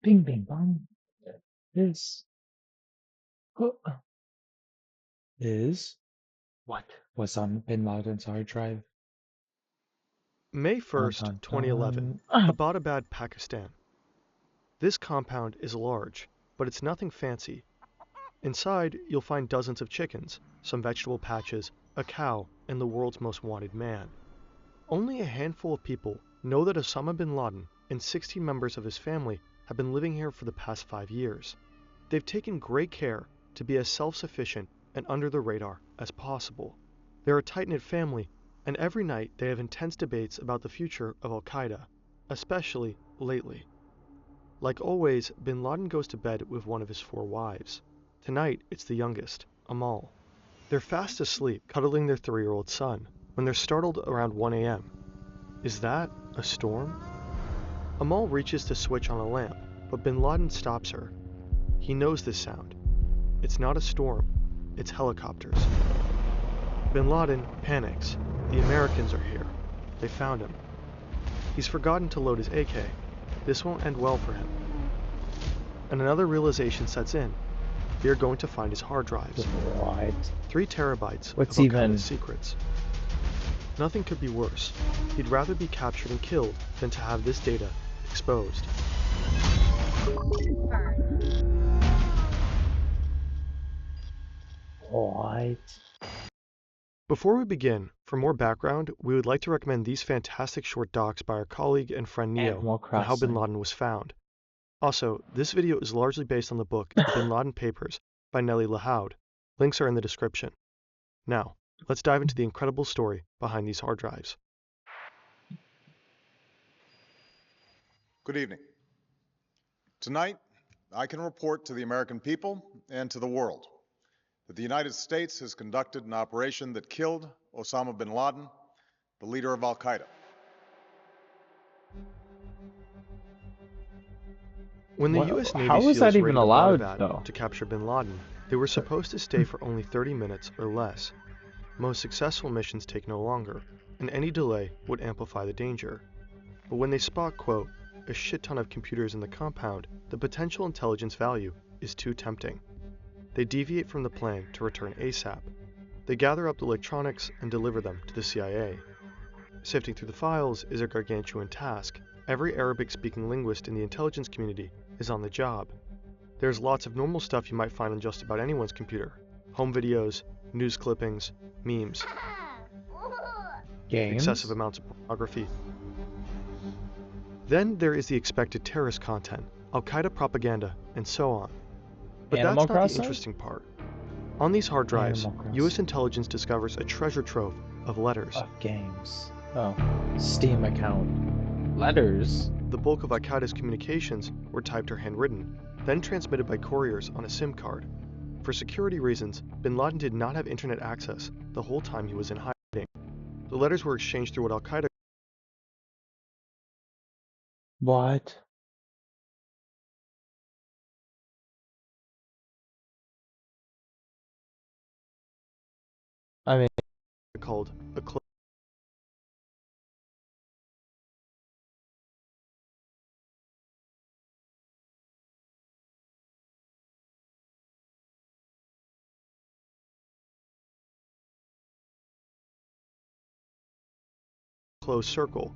Bing, bing, bong. This is what was on Bin Laden's hard drive. May Dun, 1st, dun, 2011, dun. Abbottabad, Pakistan. This compound is large, but it's nothing fancy. Inside, you'll find dozens of chickens, some vegetable patches, a cow, and the world's most wanted man. Only a handful of people know that Osama bin Laden and 60 members of his family have been living here for the past 5 years. They've taken great care to be as self-sufficient and under the radar as possible. They're a tight-knit family, and every night they have intense debates about the future of Al-Qaeda, especially lately. Like always, bin Laden goes to bed with one of his 4 wives. Tonight, it's the youngest, Amal. They're fast asleep, cuddling their 3-year-old son, when they're startled around 1 a.m. Is that a storm? Amal reaches to switch on a lamp, but bin Laden stops her. He knows this sound. It's not a storm, it's helicopters. Bin Laden panics. The Americans are here. They found him. He's forgotten to load his AK. This won't end well for him. And another realization sets in. They're going to find his hard drives. What? 3 terabytes What's of even Al-Qaeda's secrets. Nothing could be worse. He'd rather be captured and killed than to have this data exposed. What? Before we begin, for more background, we would like to recommend these fantastic short docs by our colleague and friend Neo Animal on how bin Crossing. Laden was found. Also, this video is largely based on the book The Bin Laden Papers by Nellie Lahoud. Links are in the description. Now, let's dive into the incredible story behind these hard drives. Good evening. Tonight, I can report to the American people and to the world that the United States has conducted an operation that killed Osama bin Laden, the leader of Al-Qaeda. When the U.S. Navy How was SEALs that even raided allowed, Abbottabad though? to capture bin Laden, they were supposed to stay for only 30 minutes or less. Most successful missions take no longer, and any delay would amplify the danger. But when they spot, quote, a shit ton of computers in the compound, the potential intelligence value is too tempting. They deviate from the plan to return ASAP. They gather up the electronics and deliver them to the CIA. Sifting through the files is a gargantuan task. Every Arabic-speaking linguist in the intelligence community is on the job. There's lots of normal stuff you might find on just about anyone's computer. Home videos, news clippings, memes, Games? excessive amounts of pornography. Then there is the expected terrorist content, Al-Qaeda propaganda, and so on. But Animal that's not Crossing? the interesting part. On these hard drives, Animal Crossing. U.S. intelligence discovers a treasure trove of letters. Of games. Oh. Steam account. Letters? The bulk of Al-Qaeda's communications were typed or handwritten, then transmitted by couriers on a SIM card. For security reasons, bin Laden did not have internet access the whole time he was in hiding. The letters were exchanged through what Al-Qaeda What? I mean, called a closed circle.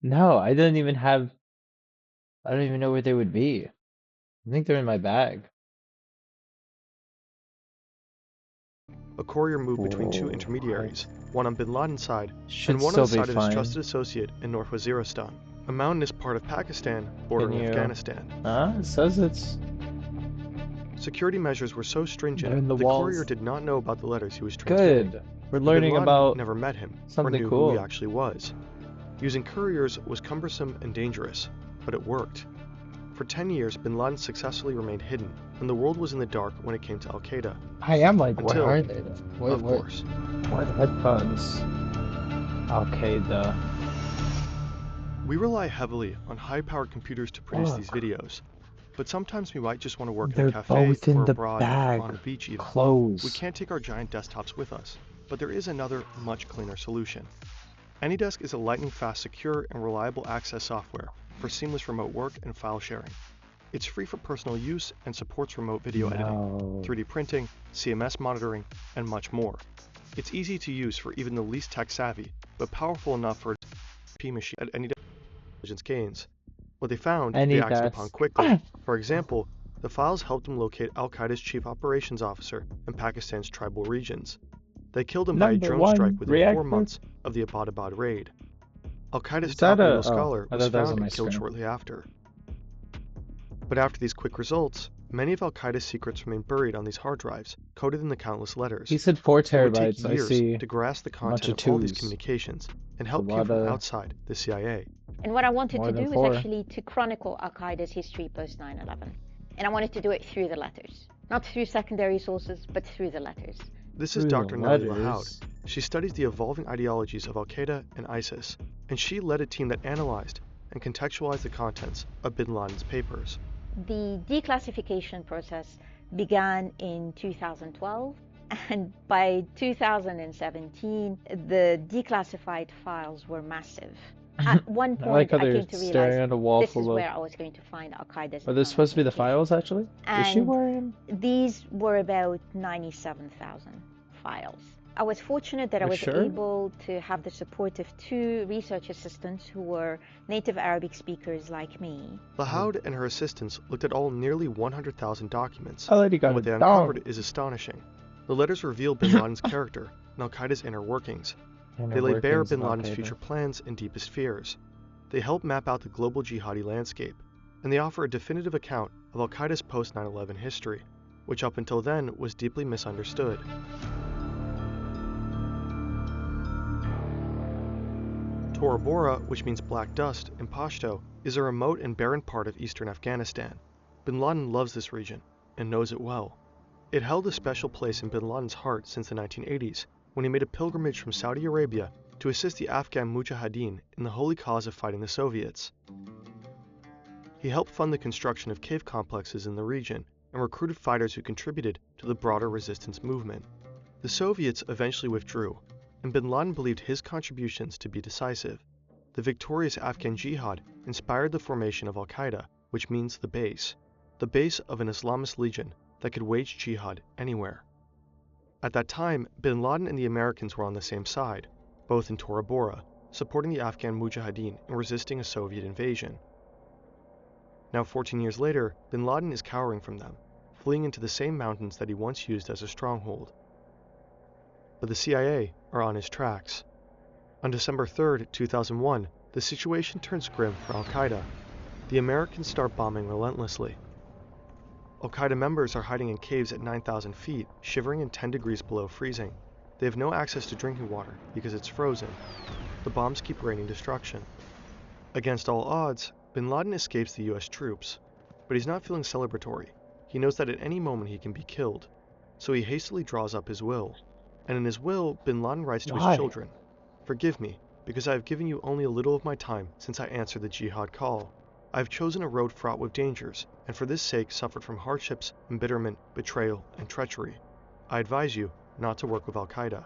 no, I don't even know where they would be. I think they're in my bag. A courier moved between 2 Whoa, intermediaries, one on bin Laden's side Should and one on the still be side of his fine. trusted associate in North Waziristan, a mountainous part of Pakistan bordering you- Afghanistan. It says it's Security measures were so They're stringent, in the the walls. courier did not know about the letters he was transmitting. good. We're Bin learning Laden about never met him or something knew who cool. he actually was. Using couriers was cumbersome and dangerous, but it worked. For 10 years, bin Laden successfully remained hidden, and the world was in the dark when it came to Al-Qaeda. I am like, Until, where are they? Of course. What headphones? Okay, We rely heavily on high-powered computers to produce Look. these videos, but sometimes we might just want to work in They're a cafe both in or the abroad bag. on a beach even. Clothes. We can't take our giant desktops with us. But there is another, much cleaner solution. AnyDesk is a lightning-fast, secure, and reliable access software for seamless remote work and file sharing. It's free for personal use and supports remote video editing, 3D printing, CMS monitoring, and much more. It's easy to use for even the least tech-savvy, but powerful enough for a P machine at AnyDesk intelligence gains. What they found, they acted upon quickly. For example, the files helped them locate Al-Qaeda's chief operations officer in Pakistan's tribal regions. They killed him by a drone strike within 4 months of the Abbottabad raid. Al-Qaeda's top legal scholar was found and killed shortly after. But after these quick results, many of Al-Qaeda's secrets remain buried on these hard drives, coded in the countless letters. He said 4 It would terabytes. take years I see to grasp the a bunch content of of all these twos. communications, and help came from outside the CIA. And what I wanted More to than do 4. was actually to chronicle Al-Qaeda's history post 9/11. And I wanted to do it through the letters. Not through secondary sources, but through the letters. This is Dr. Nellie Lahoud. She studies the evolving ideologies of Al-Qaeda and ISIS, and she led a team that analyzed and contextualized the contents of bin Laden's papers. The declassification process began in 2012, and by 2017, the declassified files were massive. At one I like point, how I they're came to staring realize at a wall this is full of... where I was going to find Al-Qaeda's. Are those supposed to be the communication. files, actually? Is she And wearing... these were about 97,000 files. I was fortunate that I You're was sure? able to have the support of 2 research assistants who were native Arabic speakers like me. Lahoud and her assistants looked at all nearly 100,000 documents, Oh, lady got and what it they down. uncovered is astonishing. The letters reveal bin Laden's character and Al-Qaeda's inner workings. They lay bare bin Laden's future plans and deepest fears. They help map out the global jihadi landscape, and they offer a definitive account of Al-Qaeda's post 9/11 history, which up until then was deeply misunderstood. Tora Bora, which means black dust in Pashto, is a remote and barren part of eastern Afghanistan. Bin Laden loves this region and knows it well. It held a special place in bin Laden's heart since the 1980s, when he made a pilgrimage from Saudi Arabia to assist the Afghan Mujahideen in the holy cause of fighting the Soviets. He helped fund the construction of cave complexes in the region and recruited fighters who contributed to the broader resistance movement. The Soviets eventually withdrew, and bin Laden believed his contributions to be decisive. The victorious Afghan jihad inspired the formation of Al-Qaeda, which means the base of an Islamist legion that could wage jihad anywhere. At that time, bin Laden and the Americans were on the same side, both in Tora Bora, supporting the Afghan Mujahideen and resisting a Soviet invasion. Now 14 years later, bin Laden is cowering from them, fleeing into the same mountains that he once used as a stronghold. But the CIA are on his tracks. On December 3, 2001, the situation turns grim for Al-Qaeda. The Americans start bombing relentlessly. Al-Qaeda members are hiding in caves at 9,000 feet, shivering in 10 degrees below freezing. They have no access to drinking water because it's frozen. The bombs keep raining destruction. Against all odds, bin Laden escapes the US troops, but he's not feeling celebratory. He knows that at any moment he can be killed, so he hastily draws up his will. And in his will, bin Laden writes to his children, "Forgive me, because I have given you only a little of my time since I answered the jihad call. I have chosen a road fraught with dangers, and for this sake suffered from hardships, embitterment, betrayal, and treachery. I advise you not to work with Al-Qaeda."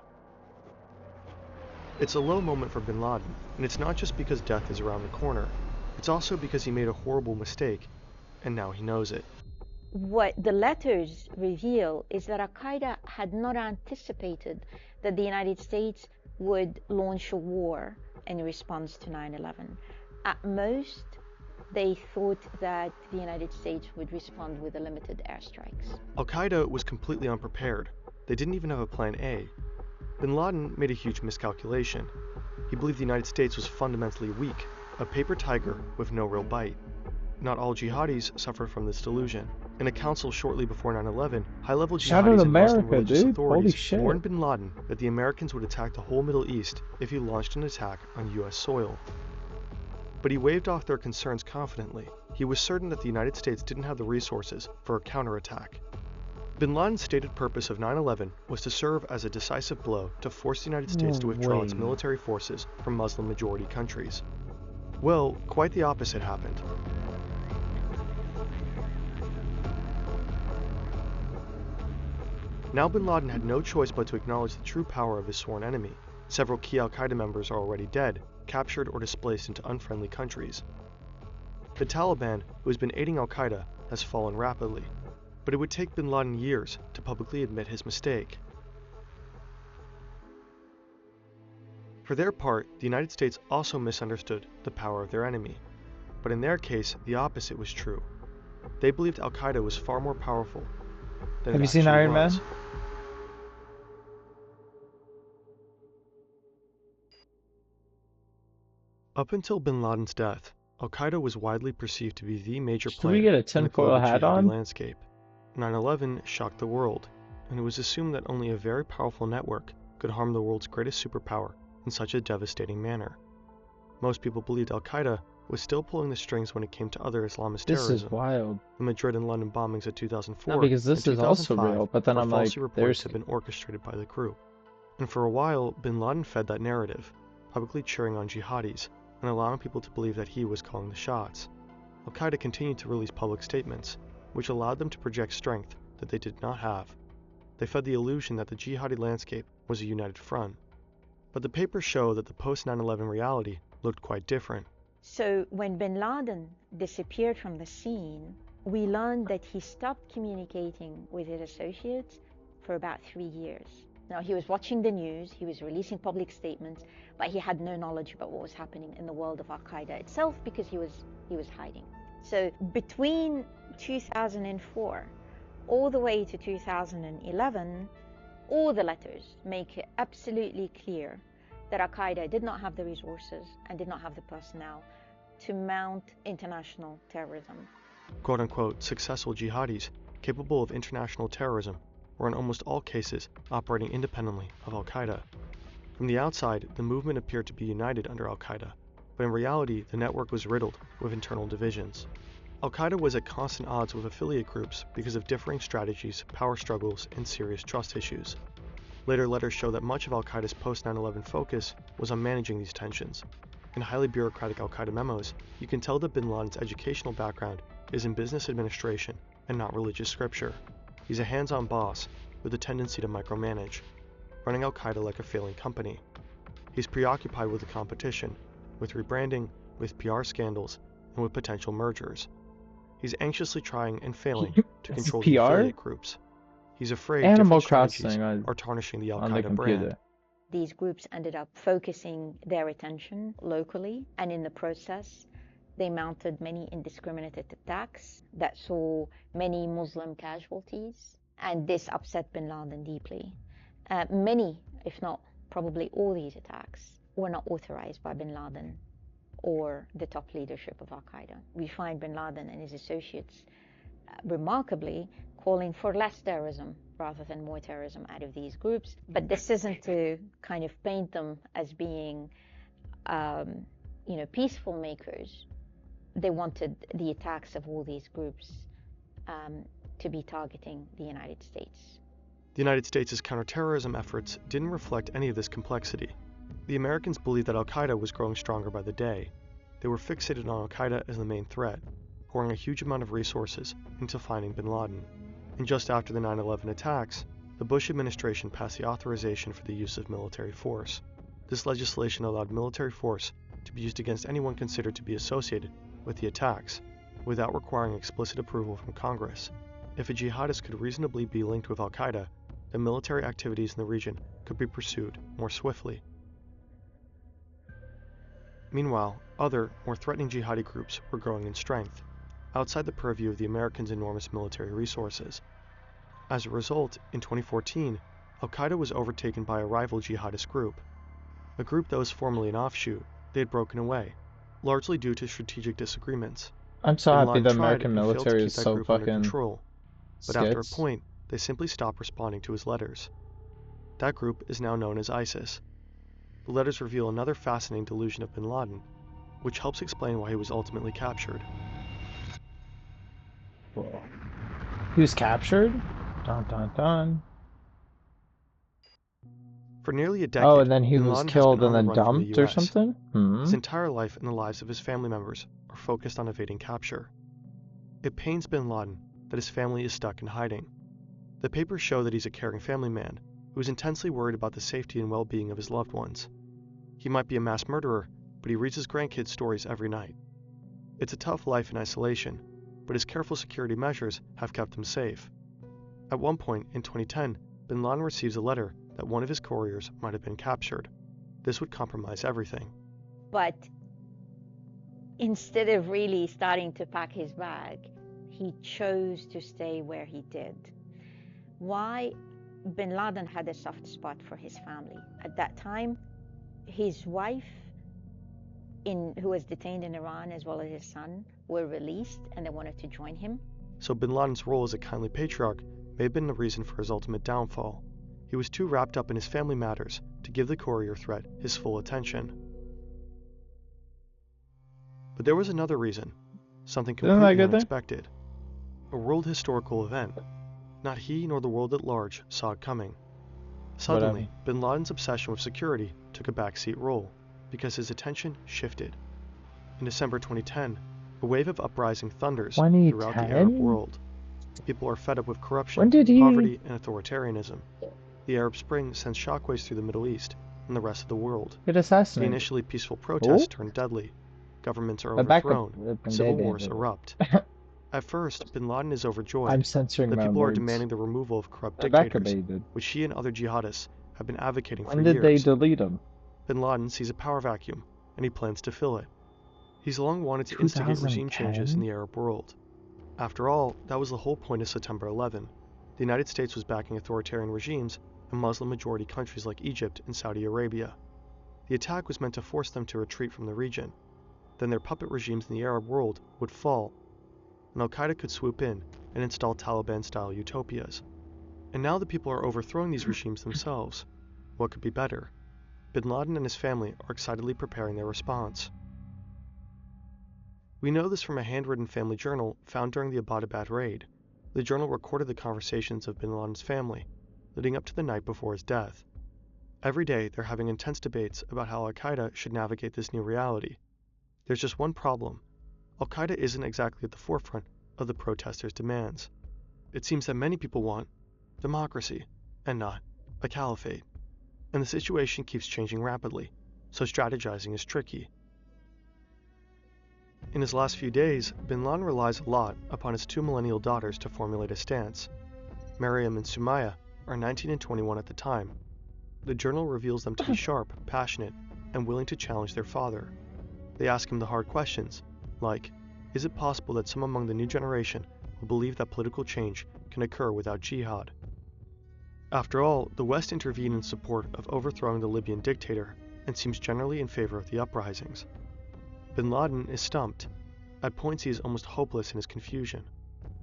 It's a low moment for bin Laden, and it's not just because death is around the corner. It's also because he made a horrible mistake, and now he knows it. What the letters reveal is that Al-Qaeda had not anticipated that the United States would launch a war in response to 9/11. At most, they thought that the United States would respond with limited airstrikes. Al-Qaeda was completely unprepared. They didn't even have a plan A. Bin Laden made a huge miscalculation. He believed the United States was fundamentally weak, a paper tiger with no real bite. Not all jihadis suffered from this delusion. In a council shortly before 9/11, high-level jihadis and Muslim religious authorities warned bin Laden that the Americans would attack the whole Middle East if he launched an attack on US soil. But he waved off their concerns confidently. He was certain that the United States didn't have the resources for a counterattack. Bin Laden's stated purpose of 9/11 was to serve as a decisive blow to force the United States to withdraw its military forces from Muslim-majority countries. Well, quite the opposite happened. Now bin Laden had no choice but to acknowledge the true power of his sworn enemy. Several key al-Qaeda members are already dead, captured or displaced into unfriendly countries. The Taliban, who has been aiding al-Qaeda, has fallen rapidly, but it would take bin Laden years to publicly admit his mistake. For their part, the United States also misunderstood the power of their enemy, but in their case, the opposite was true. They believed al-Qaeda was far more powerful than Have it you seen actually Iron Man? was. Up until bin Laden's death, al-Qaeda was widely perceived to be the major Should we player get a in the tinfoil global hat jihadi on? landscape. 9/11 shocked the world, and it was assumed that only a very powerful network could harm the world's greatest superpower in such a devastating manner. Most people believed al-Qaeda was still pulling the strings when it came to other Islamist This is terrorism. wild. The Madrid and London bombings of 2004 No, because and this is also 2005 real, but then were I'm like, falsely reported there's to have been orchestrated by the group. And for a while, bin Laden fed that narrative, publicly cheering on jihadis and allowing people to believe that he was calling the shots. Al-Qaeda continued to release public statements, which allowed them to project strength that they did not have. They fed the illusion that the jihadi landscape was a united front. But the papers show that the post-9/11 reality looked quite different. So when bin Laden disappeared from the scene, we learned that he stopped communicating with his associates for about 3 years. Now, he was watching the news, he was releasing public statements, but he had no knowledge about what was happening in the world of al-Qaeda itself because he was hiding. So between 2004 all the way to 2011, all the letters make it absolutely clear that al-Qaeda did not have the resources and did not have the personnel to mount international terrorism. Quote-unquote successful jihadis capable of international terrorism were in almost all cases operating independently of al-Qaeda. From the outside, the movement appeared to be united under al-Qaeda, but in reality the network was riddled with internal divisions. Al-Qaeda was at constant odds with affiliate groups because of differing strategies, power struggles, and serious trust issues. Later letters show that much of al-Qaeda's post-9/11 focus was on managing these tensions. In highly bureaucratic al-Qaeda memos, you can tell that bin Laden's educational background is in business administration and not religious scripture. He's a hands-on boss with a tendency to micromanage, running al-Qaeda like a failing company. He's preoccupied with the competition, with rebranding, with PR scandals, and with potential mergers. He's anxiously trying and failing to control the affiliate groups. He's afraid Animal different strategies Crossing are tarnishing the on the al-Qaeda computer. brand. These groups ended up focusing their attention locally, and in the process, they mounted many indiscriminate attacks that saw many Muslim casualties, and this upset bin Laden deeply. Many, if not probably all these attacks, were not authorized by bin Laden or the top leadership of al-Qaeda. We find bin Laden and his associates remarkably calling for less terrorism rather than more terrorism out of these groups. But this isn't to kind of paint them as being, peaceful makers. They wanted the attacks of all these groups to be targeting the United States. The United States' counterterrorism efforts didn't reflect any of this complexity. The Americans believed that al-Qaeda was growing stronger by the day. They were fixated on al-Qaeda as the main threat, pouring a huge amount of resources into finding bin Laden. And just after the 9/11 attacks, the Bush administration passed the authorization for the use of military force. This legislation allowed military force to be used against anyone considered to be associated with the attacks, without requiring explicit approval from Congress. If a jihadist could reasonably be linked with al-Qaeda, then military activities in the region could be pursued more swiftly. Meanwhile, other, more threatening jihadi groups were growing in strength, outside the purview of the Americans' enormous military resources. As a result, in 2014, al-Qaeda was overtaken by a rival jihadist group. A group that was formerly an offshoot, they had broken away, largely due to strategic disagreements. I'm so Bin happy Laden the tried American and failed to military keep is that so group under fucking control, but after a skits. point, they simply stopped responding to his letters. That group is now known as ISIS. The letters reveal another fascinating delusion of bin Laden, which helps explain why he was ultimately captured. Whoa. He was captured? Dun dun dun. For nearly a decade, Oh, and then he bin was Laden has killed been and on the then run from the dumped or US. something? His entire life and the lives of his family members are focused on evading capture. It pains bin Laden that his family is stuck in hiding. The papers show that he's a caring family man who is intensely worried about the safety and well-being of his loved ones. He might be a mass murderer, but he reads his grandkids stories every night. It's a tough life in isolation, but his careful security measures have kept him safe. At one point in 2010, bin Laden receives a letter that one of his couriers might have been captured. This would compromise everything. But instead of really starting to pack his bag, he chose to stay where he did. Why? Bin Laden had a soft spot for his family. At that time, his wife, who was detained in Iran, as well as his son, were released, and they wanted to join him. So bin Laden's role as a kindly patriarch may have been the reason for his ultimate downfall. He was too wrapped up in his family matters to give the courier threat his full attention. But there was another reason, something completely unexpected. A world historical event. Not he nor the world at large saw it coming. Suddenly, bin Laden's obsession with security took a backseat role because his attention shifted. In December 2010, a wave of uprising thunders throughout the Arab world. People are fed up with corruption, poverty, and authoritarianism. The Arab Spring sends shockwaves through the Middle East and the rest of the world. The initially peaceful protests turn deadly. Governments are overthrown. Civil wars erupt. At first, bin Laden is overjoyed. The people are demanding the removal of corrupt dictators, which he and other jihadists have been advocating for years. When did they delete him? Bin Laden sees a power vacuum, and he plans to fill it. He's long wanted to instigate regime changes in the Arab world. After all, that was the whole point of September 11. The United States was backing authoritarian regimes in Muslim-majority countries like Egypt and Saudi Arabia. The attack was meant to force them to retreat from the region. Then their puppet regimes in the Arab world would fall, and Al-Qaeda could swoop in and install Taliban-style utopias. And now the people are overthrowing these regimes themselves. What could be better? Bin Laden and his family are excitedly preparing their response. We know this from a handwritten family journal found during the Abbottabad raid. The journal recorded the conversations of bin Laden's family, leading up to the night before his death. Every day, they're having intense debates about how Al-Qaeda should navigate this new reality. There's just one problem. Al-Qaeda isn't exactly at the forefront of the protesters' demands. It seems that many people want democracy, and not a caliphate. And the situation keeps changing rapidly, so strategizing is tricky. In his last few days, bin Laden relies a lot upon his two millennial daughters to formulate a stance. Maryam and Sumaya are 19 and 21 at the time. The journal reveals them to be sharp, passionate, and willing to challenge their father. They ask him the hard questions, like, is it possible that some among the new generation will believe that political change can occur without jihad? After all, the West intervened in support of overthrowing the Libyan dictator and seems generally in favor of the uprisings. Bin Laden is stumped. At points he is almost hopeless in his confusion,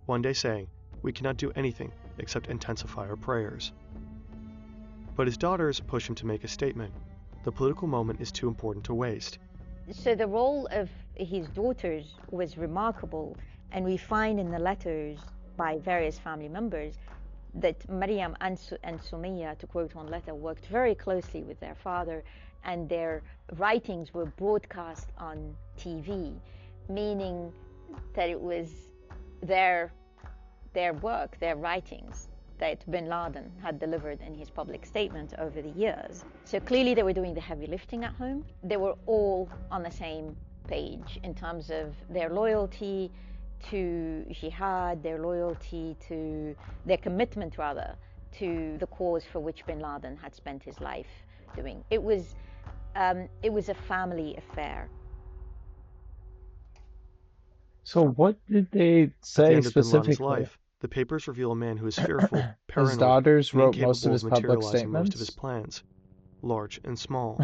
one day saying, "We cannot do anything except intensify our prayers." But his daughters push him to make a statement. The political moment is too important to waste. So the role of his daughters was remarkable, and we find in the letters by various family members that Maryam and Sumaya, to quote one letter, worked very closely with their father, and their writings were broadcast on TV, meaning that it was their work, their writings, that bin Laden had delivered in his public statement over the years. So clearly they were doing the heavy lifting at home. They were all on the same page in terms of their loyalty to jihad, their commitment rather, to the cause for which bin Laden had spent his life doing. It was a family affair. So what did they say At the end of bin specifically? Laden's life, the papers reveal a man who is fearful, paranoid, His daughters and wrote most incapable of his of public materializing most of statements. his plans, large and small.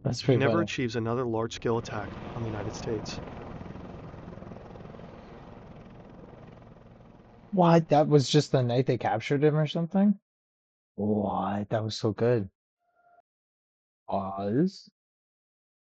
That's He pretty never funny. achieves another large-scale attack on the United States. What? That was just the night they captured him or something? What? That was so good. Pause.